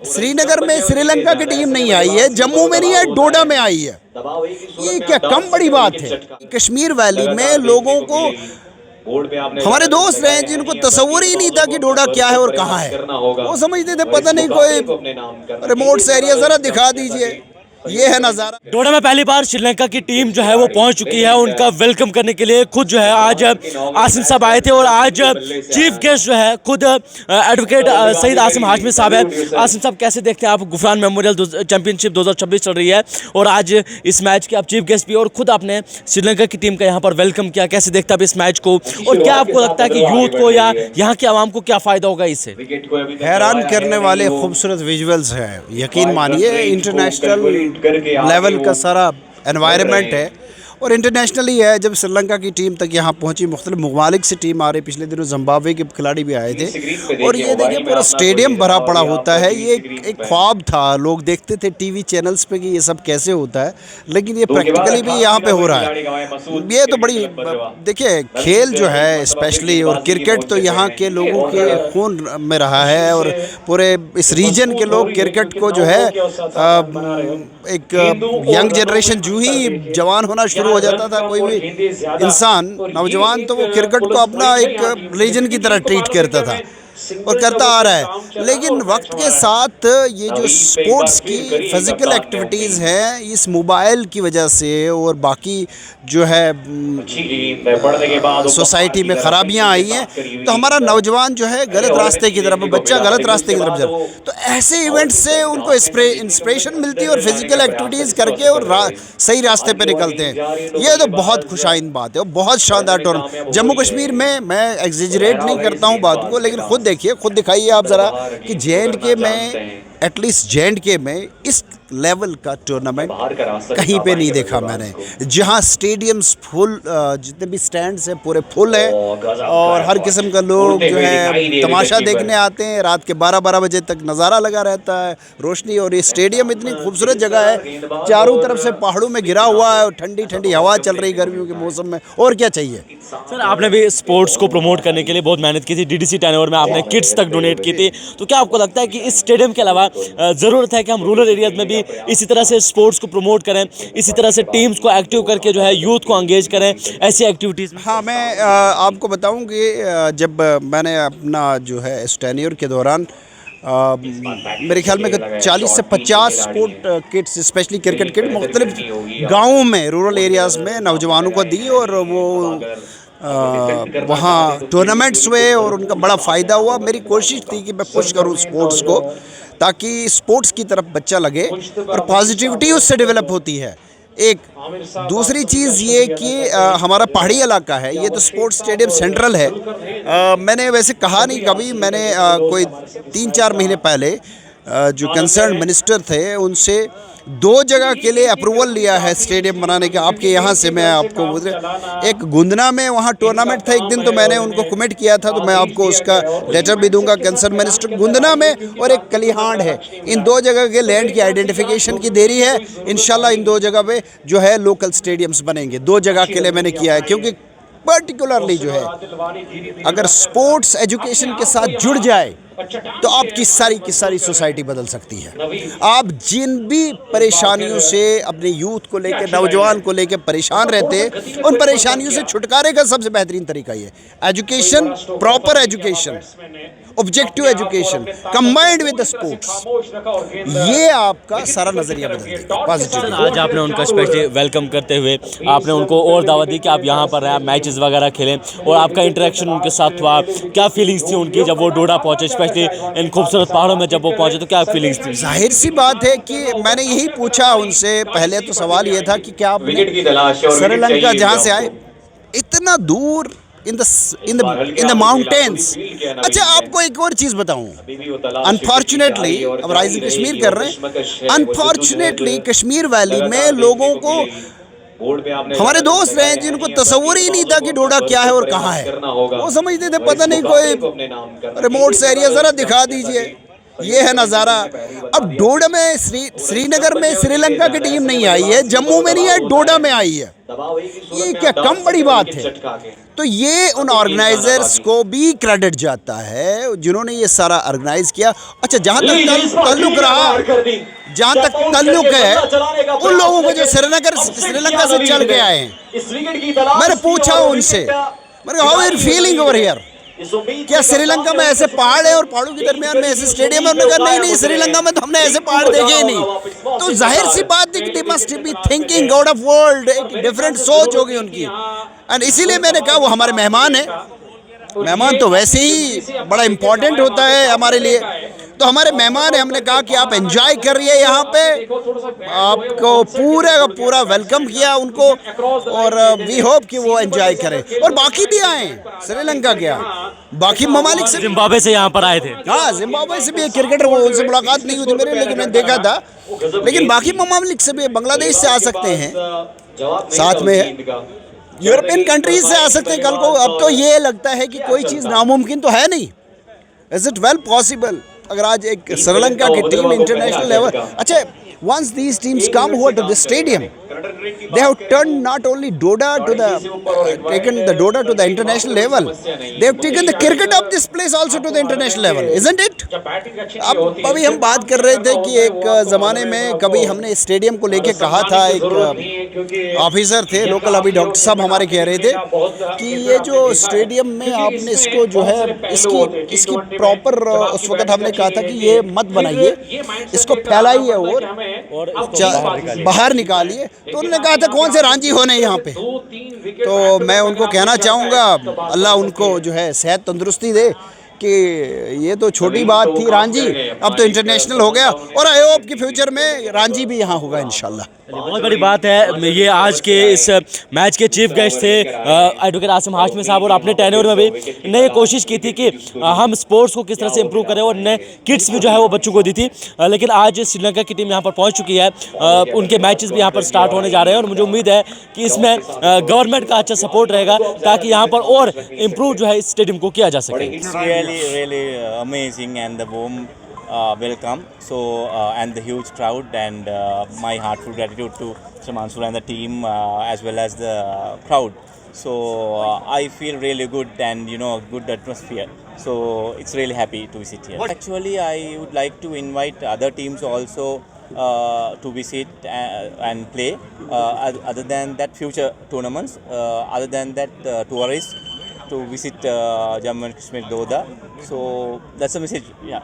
श्रीनगर में श्रीलंका की टीम नहीं आई है, जम्मू में नहीं है, डोडा में आई है। ये क्या कम बड़ी बात है? कश्मीर वैली में लोगों को, हमारे दोस्त रहे जिनको तस्वुर ही नहीं था कि डोडा क्या है और कहाँ है, वो समझते थे पता नहीं कोई रिमोट से एरिया, जरा दिखा दीजिए। ये है नज़ारा। डोडा में पहली बार श्रीलंका की टीम जो है वो पहुंच चुकी है। उनका वेलकम करने के लिए खुद जो है आज आसिम साहब आए थे और आज चीफ गेस्ट जो है खुद एडवोकेट सईद आसिम हाशमी साहब है। आसिम साहब, कैसे देखते हैं आप गुफरान मेमोरियल चैंपियनशिप 2026 चल रही है और आज इस मैच के आप चीफ गेस्ट भी, और खुद आपने श्रीलंका की टीम का यहाँ पर वेलकम किया, कैसे देखते हैं आप इस मैच को और क्या आपको लगता है कि यूथ को या यहाँ के आवाम को क्या फ़ायदा होगा इससे? हैरान करने वाले खूबसूरत विजुअल्स हैं, यकीन मानिए। इंटरनेशनल लेवल का सारा एनवायरनमेंट है और इंटरनेशनली है। जब श्रीलंका की टीम तक यहाँ पहुँची, मुख्तलिफ ममालिक से टीम आ रही, पिछले दिनों जिम्बाब्वे के खिलाड़ी भी आए थे और ये देखिए पूरा स्टेडियम भरा पड़ा होता है। ये एक ख्वाब था, लोग देखते थे टीवी चैनल्स पे कि ये सब कैसे होता है, लेकिन ये प्रैक्टिकली भी यहाँ पे हो रहा है। ये तो बड़ी, देखिए खेल जो है स्पेशली, और क्रिकेट तो यहाँ के लोगों के खून में रहा है और पूरे इस रीजन के लोग क्रिकेट को जो है एक यंग जनरेशन जो ही जवान होना शुरू हो जाता था, कोई भी इंसान नौजवान, तो वो क्रिकेट को अपना एक रिलीजन की तरह ट्रीट करता था और करता आ रहा है। लेकिन वक्त के साथ ये जो स्पोर्ट्स की फिज़िकल एक्टिविटीज़ हैं, इस मोबाइल की वजह से और बाकी जो है सोसाइटी में ख़राबियाँ आई हैं, तो हमारा नौजवान जो है गलत रास्ते की तरफ, बच्चा गलत रास्ते की तरफ जा रहा है। तो ऐसे इवेंट से उनको इंस्पिरेशन मिलती है और फिज़िकल एक्टिविटीज़ करके और सही रास्ते पे निकलते हैं। ये तो बहुत खुशाइंद बात है और बहुत शानदार टूर्नामेंट। जम्मू कश्मीर में, मैं एग्जेजरेट नहीं करता हूँ बात को, लेकिन खुद देखिए, खुद दिखाइए आप ज़रा कि JNK में, एटलीस्ट JNK में इस लेवल का टूर्नामेंट कहीं पे नहीं देखा मैंने, जहां स्टेडियम्स फुल, जितने भी स्टैंड्स हैं पूरे फुल हैं और हर किस्म का लोग जो है तमाशा देखने आते हैं। रात के 12-12 बजे तक नज़ारा लगा रहता है, रोशनी। और ये स्टेडियम इतनी खूबसूरत जगह है, चारों तरफ से पहाड़ों में घिरा हुआ है और ठंडी ठंडी हवा चल रही गर्मियों के मौसम में, और क्या चाहिए। सर, आपने भी स्पोर्ट्स को प्रमोट करने के लिए बहुत मेहनत की थी, DDC टर्नओवर में आपने किट्स तक डोनेट की थी, तो क्या आपको लगता है कि इस स्टेडियम के अलावा ज़रूरत है कि हम रूरल एरियाज़ में भी इसी तरह से स्पोर्ट्स को प्रमोट करें, इसी तरह से टीम्स को एक्टिव करके जो है यूथ को एंगेज करें ऐसी एक्टिविटीज़? हाँ, मैं आपको बताऊं कि जब मैंने अपना जो है इस टेन्योर के दौरान मेरे ख्याल में 40 से 50 sport kits, specially cricket kit, मुख्तलिफ गाँवों में, रूरल एरियाज़ में नौजवानों को दी और वो वहाँ टूर्नामेंट्स हुए और उनका बड़ा फ़ायदा हुआ। मेरी कोशिश थी कि मैं पुश करूँ स्पोर्ट्स को, ताकि स्पोर्ट्स की तरफ बच्चा लगे और पॉजिटिविटी उससे डेवलप होती है। एक दूसरी चीज़ ये कि हमारा पहाड़ी इलाका है, ये तो स्पोर्ट्स स्टेडियम सेंट्रल है। मैंने वैसे कहा नहीं कभी, मैंने कोई 3-4 महीने पहले जो कंसर्न मिनिस्टर थे उनसे 2 जगह के लिए अप्रूवल लिया है स्टेडियम बनाने का। आपके यहाँ से मैं आपको बोल रहा, एक गुंदना में वहाँ टूर्नामेंट था एक दिन, तो मैंने उनको कमिट किया था, तो मैं आपको उसका लेटर भी दूंगा कंसर्न मिनिस्टर। गुंदना में और एक कलिहांड है, इन 2 जगह के लैंड की आइडेंटिफिकेशन की देरी है। इंशाल्लाह इन 2 जगह पे जो है लोकल स्टेडियम्स बनेंगे। 2 जगह के लिए मैंने किया है, क्योंकि पर्टिकुलरली जो है अगर स्पोर्ट्स एजुकेशन के साथ जुड़ जाए तो आपकी सारी की सारी सोसाइटी बदल सकती है। आप जिन भी परेशानियों से अपने यूथ को लेकर, नौजवान को लेकर परेशान रहते हैं, उन परेशानियों से छुटकारे का सबसे बेहतरीन तरीका ये education, proper education, objective education combined with the sports, ये आपका सारा नज़रिया बदल देगा पॉजिटिव। आज आपने उनका स्पेशली वेलकम करते हुए आपने उनको और दावत दी कि आप यहाँ पर रहें, मैचेस वगैरह खेलें, और आपका इंटरेक्शन उनके साथ हुआ, क्या फीलिंग्स थी उनकी जब वो डोडा पहुँचे, स्पेशली इन खूबसूरत पहाड़ों में जब वो पहुँचे, तो क्या फीलिंग्स थी? जाहिर सी बात है कि मैंने यही पूछा उनसे, पहले तो सवाल ये था कि क्या आप श्रीलंका जहाँ से आए, इतना दूर इन द माउंटेन्स। अच्छा, आपको एक और चीज़ बताऊं, अनफॉर्चुनेटली, अब राइजिंग कश्मीर कर रहे हैं, अनफॉर्चुनेटली कश्मीर वैली में लोगों को, हमारे दोस्त रहे जिनको तस्वुर ही नहीं था कि डोडा क्या है और कहाँ है, वो समझते थे पता नहीं कोई रिमोट से एरिया, ज़रा दिखा दीजिए। ये है नज़ारा। अब डोडा में श्रीनगर में श्रीलंका की टीम नहीं आई है, जम्मू में नहीं है, डोडा में आई है। ये क्या कम बड़ी बात है? तो ये उन ऑर्गेनाइजर्स को भी क्रेडिट जाता है जिन्होंने ये सारा ऑर्गेनाइज किया। अच्छा, जहाँ तक ताल्लुक रहा, जहाँ तक ताल्लुक है उन लोगों को जो श्रीलंका से चल के आए हैं, मैंने पूछा उनसे, मैंने how are feeling over here, क्या श्रीलंका में ऐसे पहाड़ है और पहाड़ों के दरमियान में ऐसे स्टेडियम है? उन्होंने कहा नहीं, श्रीलंका में तो हमने ऐसे पहाड़ देखे ही नहीं। तो जाहिर सी बात है कि they must be thinking out of world, एक डिफरेंट सोच होगी उनकी। एंड इसीलिए मैंने कहा वो हमारे मेहमान हैं। मेहमान तो वैसे ही बड़ा इम्पोर्टेंट होता है हमारे लिए, तो हमारे मेहमान हैं। हमने कहा कि आप एंजॉय करिए यहाँ पे, आपको पूरा का पूरा वेलकम किया उनको, और वी होप कि वो एंजॉय करें और बाकी भी आए, श्रीलंका के बाकी ममालिक से, जिम्बाब्वे से यहाँ पर आए थे। हाँ, जिम्बाब्वे से भी एक क्रिकेटर, वो उनसे मुलाकात नहीं हुई थी मेरी, लेकिन मैंने देखा था। लेकिन बाकी ममालिक से भी, बांग्लादेश से आ सकते हैं, साथ में यूरोपियन कंट्रीज से आ सकते हैं कल को। अब तो ये लगता है कि कोई चीज़ नामुमकिन तो है नहीं। Is it well possible? अगर आज एक श्रीलंका की टीम इंटरनेशनल लेवल, अच्छा, once these teams come over to the stadium, they have turned not only Doda to the taken the Doda to the international level, they have taken the cricket of this place also to the international level, isn't it? अब अभी हम बात कर रहे थे कि एक ज़माने में कभी हमने स्टेडियम को लेके कहा था, एक ऑफिसर थे लोकल, अभी डॉक्टर साहब हमारे कह रहे थे कि ये जो स्टेडियम में आपने इसको जो है इसकी प्रॉपर, उस वक्त हमने कहा था कि ये मत बनाइए, इसको फैलाइए और बाहर निकालिए। तो उन्होंने कहा था कौन से रांझी होने यहाँ पे। तो मैं उनको कहना चाहूँगा, अल्लाह उनको जो है सेहत तंदुरुस्ती दे, कि ये तो छोटी बात थी रांझी, अब तो इंटरनेशनल हो गया, और आई होप कि फ्यूचर में रांझी भी यहाँ होगा इंशाल्लाह। बहुत बड़ी बात है। ये आज के इस मैच के चीफ गेस्ट थे एडवोकेट आसिम हाशमी साहब, और अपने टेन्योर में भी ने कोशिश की थी कि हम स्पोर्ट्स को किस तरह से इम्प्रूव करें, और नए किट्स भी जो है वो बच्चों को दी थी। लेकिन आज श्रीलंका की टीम यहाँ पर पहुँच चुकी है, उनके मैचेस भी यहाँ पर स्टार्ट होने जा रहे हैं, और मुझे उम्मीद है कि इसमें गवर्नमेंट का अच्छा सपोर्ट रहेगा ताकि यहाँ पर और इम्प्रूव जो है इस स्टेडियम को किया जा सके। Really amazing, and the warm welcome. So and the huge crowd, and my heartfelt gratitude to Mr. Mansoor and the team, as well as the crowd. So I feel really good, and good atmosphere. So it's really happy to visit here. Actually, I would like to invite other teams also to visit and play. Other than that, future tournaments. Other than that, tourists to visit Jammu and Kashmir, Doda. So that's the message. Yeah.